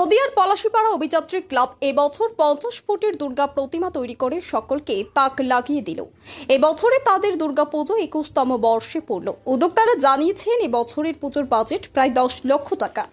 নদিয়ার পলাশীপাড়া অভিযাত্রী ক্লাব এবছর 50 ফুটের দুর্গা প্রতিমা তৈরি করে সকলকে তাক লাগিয়ে দিল। এবছরে তাদের দুর্গাপুজো 21তম বর্ষে পড়ল। উদ্যোক্তারা জানিয়েছেন এবছরের পুজোর বাজেট প্রায় 10 লক্ষ টাকা।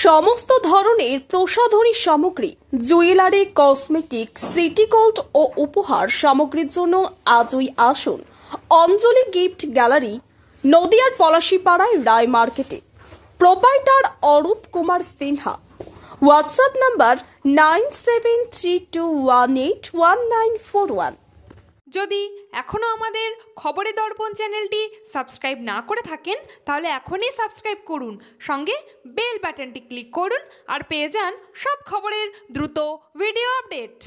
সমস্ত ধরনের প্রসাধনী সামগ্রী, জুয়েলারি, কসমেটিক, সিটি গোল্ড ও উপহার সামগ্রীর জন্য আজই আসুন অঞ্জলি গিফট গ্যালারি, নদিয়ার পলাশীপাড়ায় রায় মার্কেটে। Proprietor Arup Kumar Sinha. WhatsApp number 9732181941। যদি এখনও আমাদের খবরের দর্পণ চ্যানেলটি সাবস্ক্রাইব না করে থাকেন তাহলে এখনই সাবস্ক্রাইব করুন, সঙ্গে বেল বাটনটি ক্লিক করুন আর পেয়ে যান সব খবরের দ্রুত ভিডিও আপডেট।